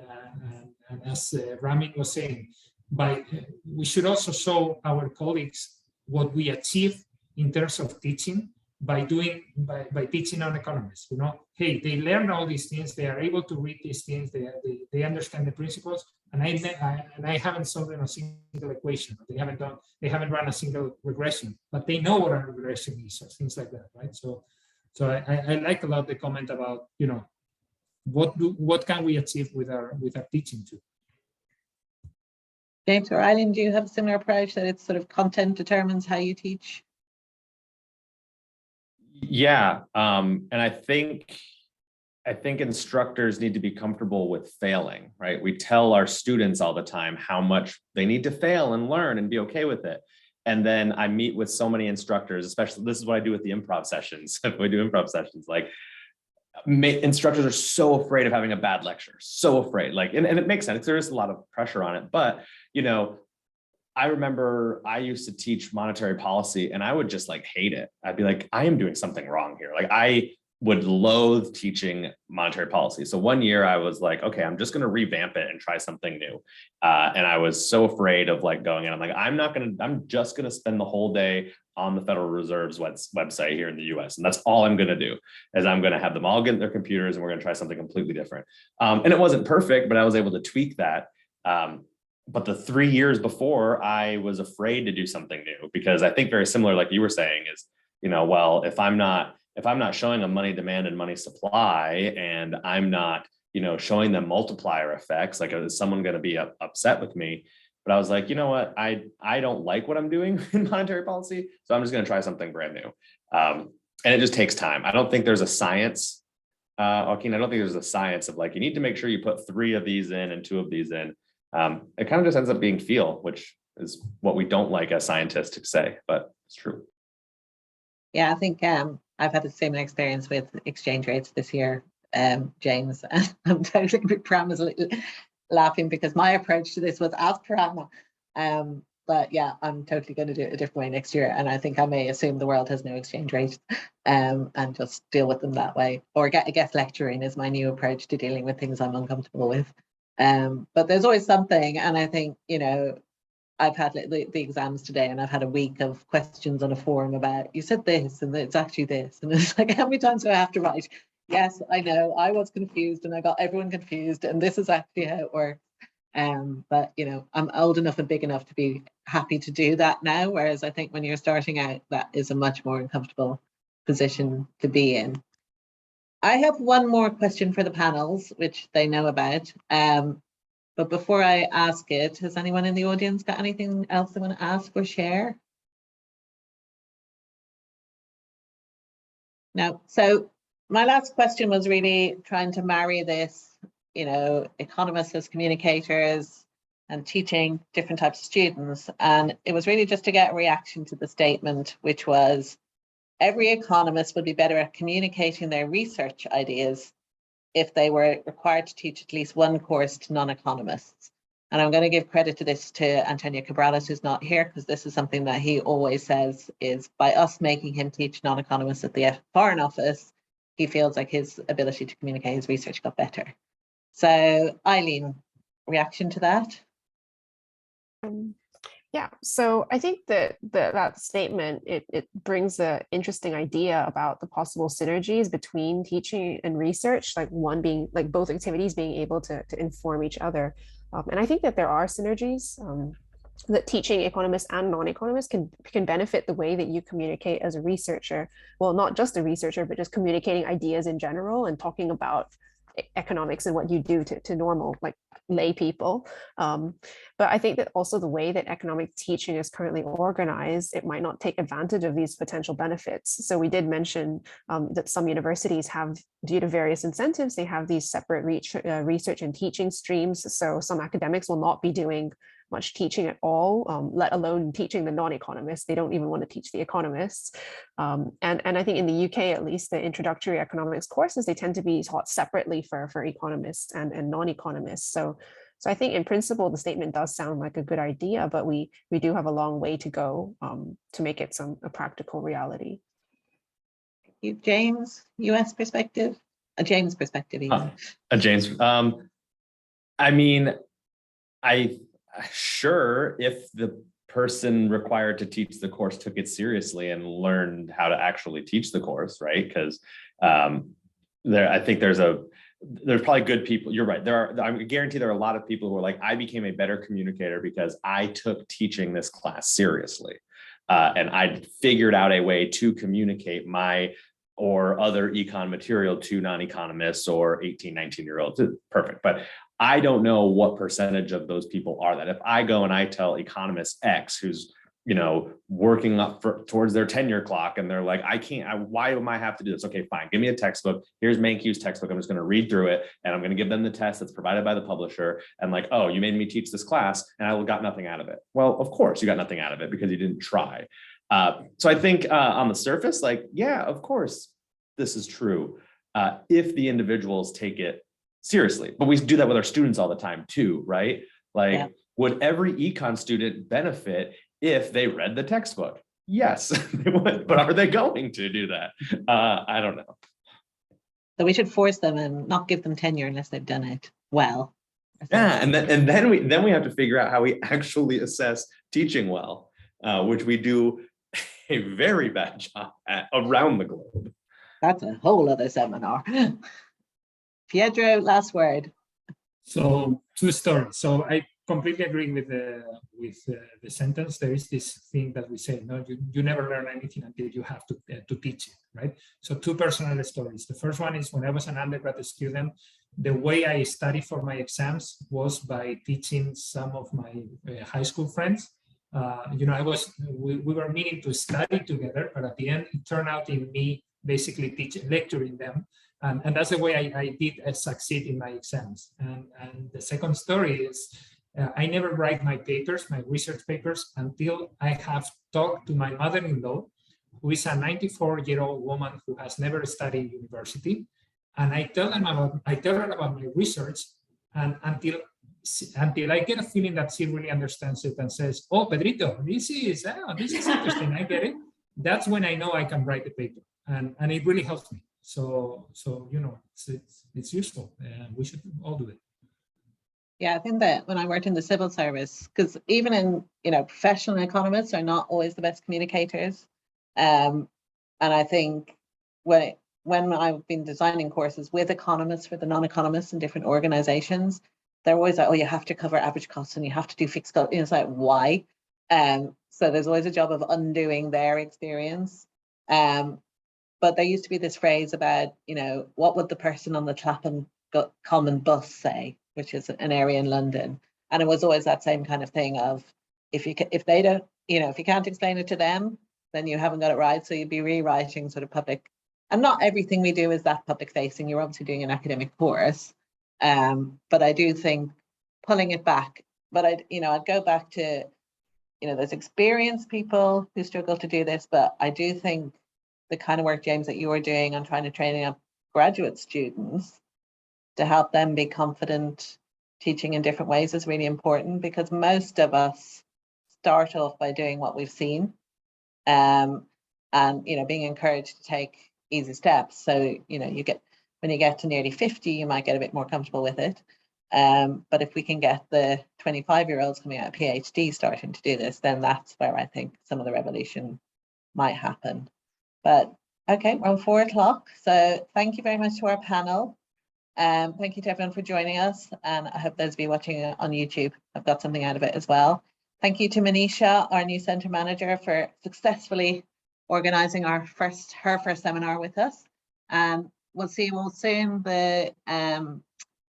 as Ramin was saying, we should also show our colleagues what we achieve in terms of teaching by teaching non-economists. You know, hey, they learn all these things, they are able to read these things, they understand the principles, and I haven't solved them a single equation. They haven't run a single regression, but they know what a regression is, or things like that, right? So I like a lot the comment about, you know, what can we achieve with our teaching too. James or Eileen, do you have a similar approach that it's sort of content determines how you teach? Yeah, and I think instructors need to be comfortable with failing, right? We tell our students all the time how much they need to fail and learn and be okay with it. And then I meet with so many instructors, especially, this is what I do with the improv sessions. If we do improv sessions, like, instructors are so afraid of having a bad lecture, so afraid, like, and it makes sense. There is a lot of pressure on it, but, you know, I remember I used to teach monetary policy and I would just like hate it. I'd be like, I am doing something wrong here. Like, I would loathe teaching monetary policy. So one year I was like, okay, I'm just going to revamp it and try something new. And I was so afraid of like going in. I'm like, I'm just going to spend the whole day on the Federal Reserve's website here in the US. And that's all I'm going to do, is I'm going to have them all get in their computers and we're going to try something completely different. And it wasn't perfect, but I was able to tweak that. But the 3 years before, I was afraid to do something new, because I think very similar, like you were saying, is, you know, well, if I'm not showing them money demand and money supply, and I'm not, you know, showing them multiplier effects, like, is someone going to be upset with me? But I was like, you know what, I don't like what I'm doing in monetary policy, so I'm just going to try something brand new. And it just takes time. I don't think there's a science, Joaquin, I don't think there's a science of like, you need to make sure you put 3 of these in and 2 of these in. It kind of just ends up being feel, which is what we don't like as scientists to say, but it's true. Yeah, I think I've had the same experience with exchange rates this year, James. I'm totally Pram laughing because my approach to this was ask Pram. But yeah, I'm totally going to do it a different way next year. And I think I may assume the world has no exchange rate and just deal with them that way. Or get a guest lecturing is my new approach to dealing with things I'm uncomfortable with. But there's always something. And I think, you know, I've had the exams today and I've had a week of questions on a forum about, you said this and it's actually this. And it's like, how many times do I have to write? Yes, I know, I was confused and I got everyone confused and this is actually how it works. But, you know, I'm old enough and big enough to be happy to do that now. Whereas I think when you're starting out, that is a much more uncomfortable position to be in. I have one more question for the panels, which they know about. But before I ask it, has anyone in the audience got anything else they want to ask or share? No. So my last question was really trying to marry this, you know, economists as communicators and teaching different types of students. And it was really just to get a reaction to the statement, which was every economist would be better at communicating their research ideas if they were required to teach at least one course to non-economists. And I'm going to give credit to this to Antonio Cabrales, who's not here, because this is something that he always says is by us making him teach non-economists at the Foreign Office, he feels like his ability to communicate his research got better. So Eileen, reaction to that? Yeah, so I think that that statement, it brings an interesting idea about the possible synergies between teaching and research, like one being like both activities being able to inform each other. And I think that there are synergies that teaching economists and non-economists can benefit the way that you communicate as a researcher. Well, not just a researcher, but just communicating ideas in general and talking about economics and what you do to normal like lay people. But I think that also the way that economic teaching is currently organized, it might not take advantage of these potential benefits. So we did mention that some universities have, due to various incentives, they have these separate research and teaching streams. So some academics will not be doing much teaching at all, let alone teaching the non-economists. They don't even want to teach the economists. And I think in the UK, at least, the introductory economics courses, they tend to be taught separately for economists and non-economists. So I think in principle, the statement does sound like a good idea, but we do have a long way to go to make it a practical reality. James, US perspective? A James perspective, even. A James. I mean, sure, if the person required to teach the course took it seriously and learned how to actually teach the course, right? Because I think there's probably good people. You're right. I guarantee there are a lot of people who are like, I became a better communicator because I took teaching this class seriously. And I figured out a way to communicate my or other econ material to non-economists or 18, 19-year-olds. Perfect. But I don't know what percentage of those people are that. If I go and I tell economist X, who's, working up towards their tenure clock, and they're like, why am I have to do this? Okay, fine. Give me a textbook. Here's Mankew's textbook. I'm just going to read through it, and I'm going to give them the test that's provided by the publisher. And like, oh, you made me teach this class and I got nothing out of it. Well, of course you got nothing out of it because you didn't try. So I think on the surface, like, yeah, of course, this is true if the individuals take it seriously. But we do that with our students all the time too, right? Like, yeah. Would every econ student benefit if they read the textbook? Yes, they would. But are they going to do that? I don't know. So we should force them and not give them tenure unless they've done it well. Yeah, and then we have to figure out how we actually assess teaching well, which we do a very bad job at around the globe. That's a whole other seminar. Pedro, last word. So 2 stories. So I completely agree with the sentence. There is this thing that we say, no, you never learn anything until you have to teach it, right? So 2 personal stories. The first one is when I was an undergrad student, the way I studied for my exams was by teaching some of my high school friends. We were meaning to study together, but at the end, it turned out in me basically lecturing them. And that's the way I did succeed in my exams. And the second story is, I never write my papers, my research papers, until I have talked to my mother-in-law, who is a 94-year-old woman who has never studied university. And I tell her about my research, and until I get a feeling that she really understands it and says, oh, Pedrito, this is interesting, I get it. That's when I know I can write the paper. And it really helps me. So it's useful, and we should all do it. Yeah, I think that when I worked in the civil service, because even in professional economists are not always the best communicators, and I think when I've been designing courses with economists for the non-economists in different organizations, they're always like, oh, you have to cover average costs and you have to do fixed costs. It's like, why? So there's always a job of undoing their experience. But there used to be this phrase about, what would the person on the Clapham Common bus say, which is an area in London. And it was always that same kind of thing of, if you can't explain it to them, then you haven't got it right. So you'd be rewriting sort of public. And not everything we do is that public facing. You're obviously doing an academic course. But I do think pulling it back, but I'd go back to, there's experienced people who struggle to do this, but I do think the kind of work, James, that you are doing on trying to train up graduate students to help them be confident teaching in different ways is really important, because most of us start off by doing what we've seen, and being encouraged to take easy steps. So when you get to nearly 50, you might get a bit more comfortable with it. But if we can get the 25-year-olds coming out of PhD starting to do this, then that's where I think some of the revolution might happen. But okay, we're on 4 o'clock. So thank you very much to our panel. Thank you to everyone for joining us. And I hope those of you watching on YouTube have got something out of it as well. Thank you to Manisha, our new centre manager, for successfully organising her first seminar with us. We'll see you all soon. The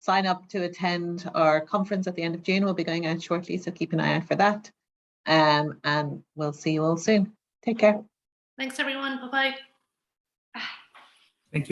sign up to attend our conference at the end of June will be going out shortly, so keep an eye out for that. And we'll see you all soon. Take care. Thanks, everyone. Bye-bye.